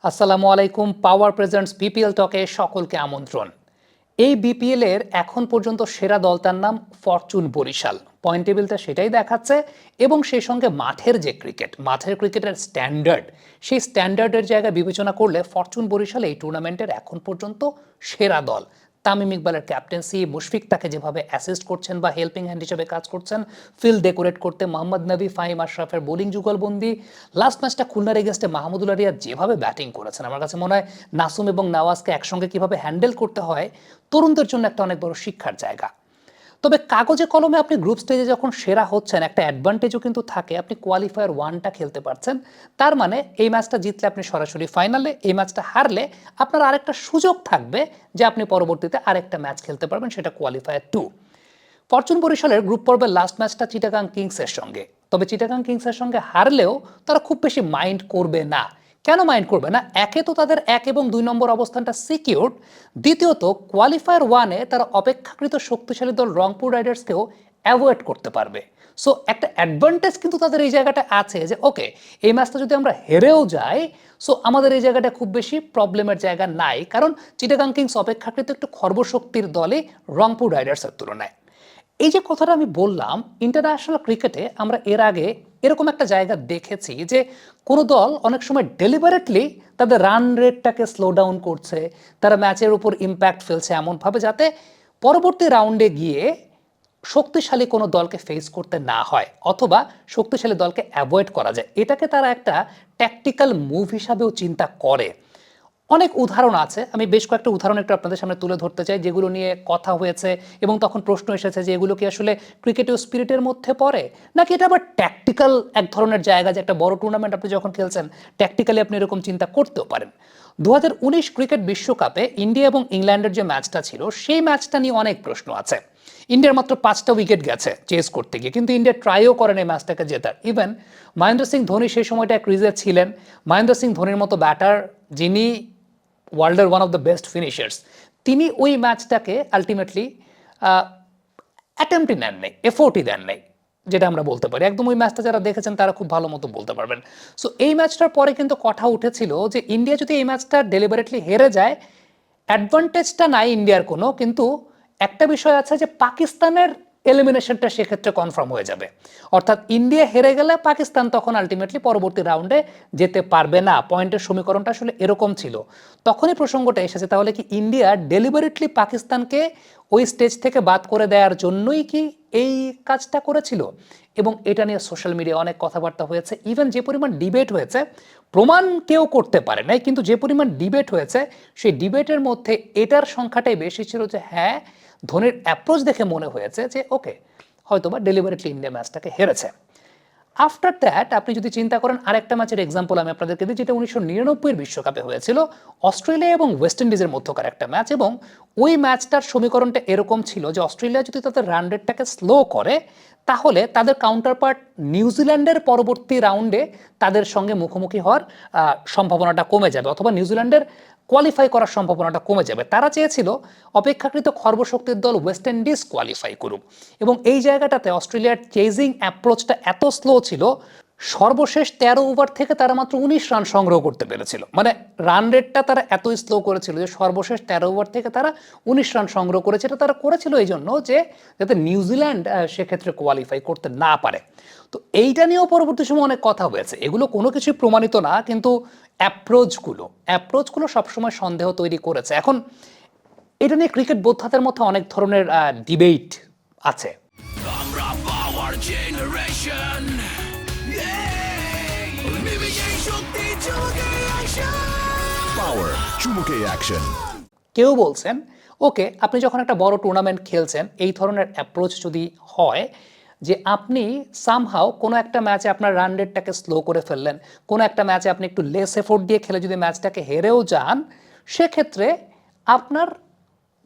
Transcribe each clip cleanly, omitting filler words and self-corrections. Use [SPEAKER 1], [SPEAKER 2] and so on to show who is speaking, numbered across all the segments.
[SPEAKER 1] আসসালামু আলাইকুম। পাওয়ার presents BPL টকে সকলকে আমন্ত্রণ। এই বিপিএল এর এখন পর্যন্ত সেরা দলটার নাম ফরচুন বরিশাল। পয়েন্ট টেবিলটা সেটাই দেখাচ্ছে এবং সেই সঙ্গে মাঠের যে ক্রিকেট, মাঠের ক্রিকেটের স্ট্যান্ডার্ড, সেই স্ট্যান্ডার্ডের জায়গা বিবেচনা করলে ফরচুন বরিশাল এই টুর্নামেন্টের এখন পর্যন্ত সেরা দল। তামিম ইকবালের ক্যাপ্টেন্সি, মুশফিক তাকে যেভাবে অ্যাসিস্ট করছেন বা হেল্পিং হ্যান্ড হিসেবে কাজ করছেন, ফিল্ড ডেকোরেট করতে মোহাম্মদ নবী, ফাহিম আশরাফের বোলিং যুগলবন্দি, লাস্ট ম্যাচটা খুলনার এগেনস্টে মাহমুদুল্লাহ রিয়াদ যেভাবে ব্যাটিং করেছেন, আমার কাছে মনে হয় নাসুম এবং নওয়াজকে একসঙ্গে কিভাবে হ্যান্ডেল করতে হয় তরুণদের জন্য একটা অনেক বড় শিক্ষার জায়গা। তবে কাগজে কলমে আপনি গ্রুপ স্টেজে যখন সেরা হচ্ছেন, একটা অ্যাডভান্টেজও কিন্তু থাকে, আপনি কোয়ালিফায়ার ওয়ানটা খেলতে পারছেন। তার মানে এই ম্যাচটা জিতলে আপনি সরাসরি ফাইনালে, এই ম্যাচটা হারলে আপনার আরেকটা সুযোগ থাকবে যে আপনি পরবর্তীতে আরেকটা ম্যাচ খেলতে পারবেন, সেটা কোয়ালিফায়ার টু। ফরচুন বরিশালের গ্রুপ পর্বের লাস্ট ম্যাচটা চিটাগাং কিংসের সঙ্গে, তবে চিটাগাং কিংসের সঙ্গে হারলেও তারা খুব বেশি মাইন্ড করবে না। কেন মাইন্ড করবে না? একে তো তাদের 1 এবং 2 নম্বর অবস্থানটা সিকিউরড, দ্বিতীয়ত কোয়ালিফায়ার ওয়ানে তারা অপেক্ষাকৃত শক্তিশালী দল রংপুর রাইডার্সকেও অ্যাভয়েড করতে পারবে। সো একটা অ্যাডভান্টেজ কিন্তু তাদের এই জায়গাটা আছে যে ওকে, এই ম্যাচটা যদি আমরা হেরেও যাই, সো আমাদের এই জায়গাটা খুব বেশি প্রবলেমের জায়গা নাই, কারণ চিটাগাং কিংস অপেক্ষাকৃত একটু খর্বশক্তির দলে রংপুর রাইডার্সের তুলনায়। এই যে কথাটা আমি বললাম, ইন্টারন্যাশনাল ক্রিকেটে আমরা এর আগে এরকম একটা জায়গা দেখেছি যে কোনো দল অনেক সময় ডেলিবারেটলি তাদের রান রেটটাকে স্লো ডাউন করছে, তারা ম্যাচের উপর ইম্প্যাক্ট ফেলছে এমনভাবে যাতে পরবর্তী রাউন্ডে গিয়ে শক্তিশালী কোনো দলকে ফেস করতে না হয় অথবা শক্তিশালী দলকে অ্যাভয়েড করা যায়। এটাকে তারা একটা ট্যাকটিক্যাল মুভ হিসাবেও চিন্তা করে। অনেক উদাহরণ আছে, আমি বেশ কয়েকটা উদাহরণ একটু আপনাদের সামনে তুলে ধরতে চাই যেগুলো নিয়ে কথা হয়েছে এবং তখন প্রশ্ন এসেছে যে এগুলো কি আসলে ক্রিকেটীয় স্পিরিটের মধ্যে পড়ে, নাকি এটা আবার ট্যাকটিক্যাল এক ধরনের জায়গা, যে একটা বড় টুর্নামেন্ট আপনি যখন খেলছেন ট্যাকটিক্যালি আপনি এরকম চিন্তা করতেও পারেন। 2019 ক্রিকেট বিশ্বকাপে ইন্ডিয়া এবং ইংল্যান্ডের যে ম্যাচটা ছিল, সেই ম্যাচটা নিয়ে অনেক প্রশ্ন আছে। ইন্ডিয়ার মাত্র 5টা উইকেট গেছে চেস করতে গিয়ে, কিন্তু ইন্ডিয়া ট্রাইও করেন এই ম্যাচটাকে জেতার। ইভেন মহেন্দ্র সিং ধোনি সেই সময়টা ক্রিজে ছিলেন। মহেন্দ্র সিং ধোনির মতো ব্যাটার, যিনি ওয়ার্ল্ডের ওয়ান অফ দ্য বেস্ট ফিনিশার্স, তিনি ওই ম্যাচটাকে আলটিমেটলি অ্যাটেম্পটই নেন নাই, এফোর্টই দেন নাই, যেটা আমরা বলতে পারি। একদম ওই ম্যাচটা যারা দেখেছেন তারা খুব ভালো মতো বলতে পারবেন। সো এই ম্যাচটার পরে কিন্তু কথা উঠেছিল যে ইন্ডিয়া যদি এই ম্যাচটা ডেলিবারেটলি হেরে যায়, অ্যাডভান্টেজটা নাই ইন্ডিয়ার কোনো, কিন্তু একটা বিষয় আছে যে পাকিস্তানের এলিমিনেশনটা সেক্ষেত্রে কনফার্ম হয়ে যাবে। অর্থাৎ ইন্ডিয়া হেরে গেলে পাকিস্তান তখন আলটিমেটলি পরবর্তী রাউন্ডে যেতে পারবে না। পয়েন্টের সমীকরণটা আসলে এরকম ছিল। তখনই প্রসঙ্গটা এসেছে, তাহলে কি ইন্ডিয়া ডেলিবারেটলি পাকিস্তানকে ওই স্টেজ থেকে বাদ করে দেওয়ার জন্যই কি এই কাজটা করেছিল? এবং এটা নিয়ে সোশ্যাল মিডিয়া অনেক কথাবার্তা হয়েছে। ইভেন যে পরিমাণ ডিবেট হয়েছে, প্রমাণ কেউ করতে পারে নাই, কিন্তু যে পরিমাণ ডিবেট হয়েছে সেই ডিবেটের মধ্যে এটার সংখ্যাটাই বেশি ছিল যে হ্যাঁ, ধোনির অ্যাপ্রোচ দেখে মনে হয়েছে যে ওকে, হয়তোবা ডেলিভারেটলি ইন্ডিয়া ম্যাচটাকে হেরেছে। আফটার দ্যাট আপনি যদি চিন্তা করেন, আরেকটা ম্যাচের এক্সাম্পল আমি আপনাদেরকে দিই, যেটা 1999 বিশ্বকাপে হয়েছিল, অস্ট্রেলিয়া এবং ওয়েস্ট ইন্ডিজের মধ্যকার একটা ম্যাচ। এবং ওই ম্যাচটার সমীকরণটা এরকম ছিল যে অস্ট্রেলিয়া যদি তাদের রান রেটটাকে স্লো করে, তাহলে তাদের কাউন্টার পার্ট নিউজিল্যান্ডের পরবর্তী রাউন্ডে তাদের সঙ্গে মুখোমুখি হওয়ার সম্ভাবনাটা কমে যাবে, অথবা নিউজিল্যান্ডের কোয়ালিফাই করার সম্ভাবনাটা কমে যাবে। তারা চেয়েছিল অপেক্ষাকৃত খর্বশক্তির দল ওয়েস্ট ইন্ডিজ কোয়ালিফাই করুক, এবং এই জায়গাটাতে অস্ট্রেলিয়ার চেজিং অ্যাপ্রোচটা এত স্লো ছিল, সর্বশেষ 13 ওভার থেকে তারা মাত্র 19 রান সংগ্রহ করতে পেরেছিল। মানে রান রেটটা তারা এত স্লো করেছিল যে সর্বশেষ 13 ওভার থেকে তারা 19 রান সংগ্রহ করেছে। এটা তারা করেছিল এই জন্য যে যাতে নিউজিল্যান্ড সেক্ষেত্রে কোয়ালিফাই করতে না পারে। তো এইটা নিয়েও পরবর্তী সময় অনেক কথা হয়েছে, এগুলো কোনো কিছুই প্রমাণিত না, কিন্তু অ্যাপ্রোচগুলো সবসময় সন্দেহ তৈরি করেছে। এখন এটা নিয়ে ক্রিকেট বোদ্ধাদের মধ্যে অনেক ধরনের ডিবেট আছে।
[SPEAKER 2] আমরা পাওয়ার জেনারেশন শক্তি চুমুকে
[SPEAKER 3] পাওয়ার চুমুকে অ্যাকশন।
[SPEAKER 1] কেউ বলছেন ওকে, আপনি যখন একটা বড় টুর্নামেন্ট খেলছেন, এই ধরনের অ্যাপ্রোচ যদি হয় যে আপনি সামহাও কোনো একটা ম্যাচে আপনার রান রেটটাকে স্লো করে ফেললেন, কোনো একটা ম্যাচে আপনি একটু লেস এফোর্ট দিয়ে খেলে যদি ম্যাচটাকে হেরেও যান, সেক্ষেত্রে আপনার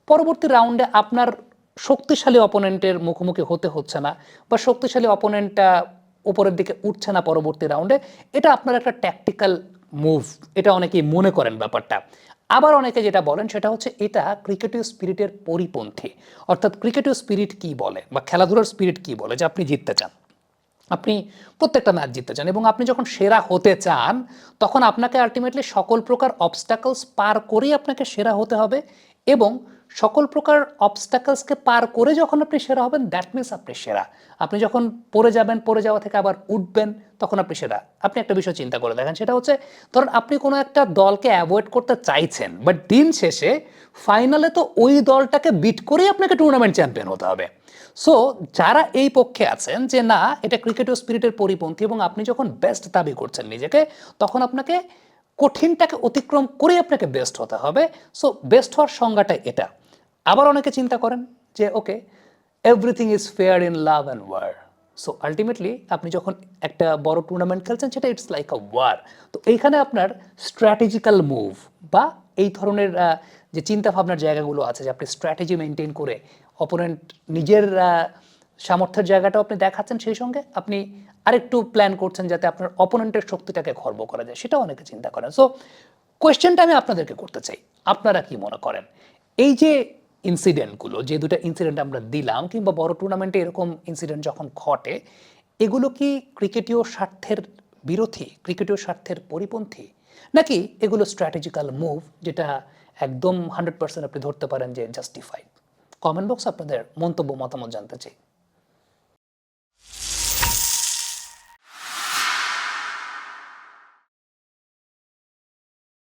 [SPEAKER 1] পরবর্তী রাউন্ডে আপনার শক্তিশালী অপোনেন্টের মুখোমুখি হতে হচ্ছে না, বা শক্তিশালী অপোনেন্টটা উপরের দিকে উঠছে না পরবর্তী রাউন্ডে। এটা আপনার একটা ট্যাকটিক্যাল মুভ, এটা অনেকেই মনে করেন ব্যাপারটা। আবার অনেকে যেটা বলেন সেটা হচ্ছে এটা ক্রিকেটীয় স্পিরিটের পরিপন্থী। অর্থাৎ ক্রিকেটীয় স্পিরিট কি বলে বা খেলাধুলার স্পিরিট কি বলে, যে আপনি জিততে চান, আপনি প্রত্যেকটা ম্যাচ জিততে চান এবং আপনি যখন সেরা হতে চান তখন আপনাকে আলটিমেটলি সকল প্রকার অবস্টাকলস পার করেই আপনাকে সেরা হতে হবে এবং সকল প্রকার অবস্টাকলসকে পার করে যখন আপনি সেরা হবেন দ্যাট মিনস আপনি সেরা। আপনি যখন পড়ে যাবেন, পড়ে যাওয়া থেকে আবার উঠবেন, তখন আপনি সেরা। আপনি একটা বিষয় চিন্তা করে দেখেন, সেটা হচ্ছে ধরুন আপনি কোনো একটা দলকে অ্যাভয়েড করতে চাইছেন, বাট দিন শেষে ফাইনালে তো ওই দলটাকে বিট করেই আপনাকে টুর্নামেন্ট চ্যাম্পিয়ন হতে হবে। সো যারা এই পক্ষে আছেন যে না এটা ক্রিকেট ও স্পিরিটের পরিপন্থী এবং আপনি যখন বেস্ট দাবি করছেন নিজেকে, তখন আপনাকে কঠিনটাকে অতিক্রম করে আপনাকে বেস্ট হতে হবে। সো বেস্ট হওয়ার সংজ্ঞাটা এটা। আবার অনেকে চিন্তা করেন যে okay everything is fair in love and war. So ultimately আপনি যখন একটা বড় টুর্নামেন্ট খেলছেন সেটা ইটস লাইক আ ওয়ার। তো এইখানে আপনার স্ট্র্যাটেজিক্যাল মুভ বা এই ধরনের যে চিন্তা ভাবনার জায়গাগুলো আছে, যে আপনি স্ট্র্যাটেজি মেনটেন করে অপোনেন্ট নিজের সামর্থ্যের জায়গাটাও আপনি দেখাচ্ছেন, সেই সঙ্গে আপনি আরেকটু প্ল্যান করছেন যাতে আপনার অপোনেন্টের শক্তিটাকে খর্ব করা যায়, সেটাও অনেকে চিন্তা করেন। সো কোয়েশ্চেনটা আমি আপনাদেরকে করতে চাই, আপনারা কি মনে করেন এই যে ইনসিডেন্টগুলো, যে দুটো ইনসিডেন্ট আমরা দিলাম, কিংবা বড় টুর্নামেন্টে এরকম ইনসিডেন্ট যখন ঘটে, এগুলো কি ক্রিকেটীয় স্বার্থের বিরোধী, ক্রিকেটীয় স্বার্থের পরিপন্থী, নাকি এগুলো স্ট্র্যাটেজিক্যাল মুভ যেটা একদম 100% আপনি ধরতে পারেন যে জাস্টিফাইড? কমেন্ট বক্সে আপনাদের মন্তব্য মতামত জানতে চাই।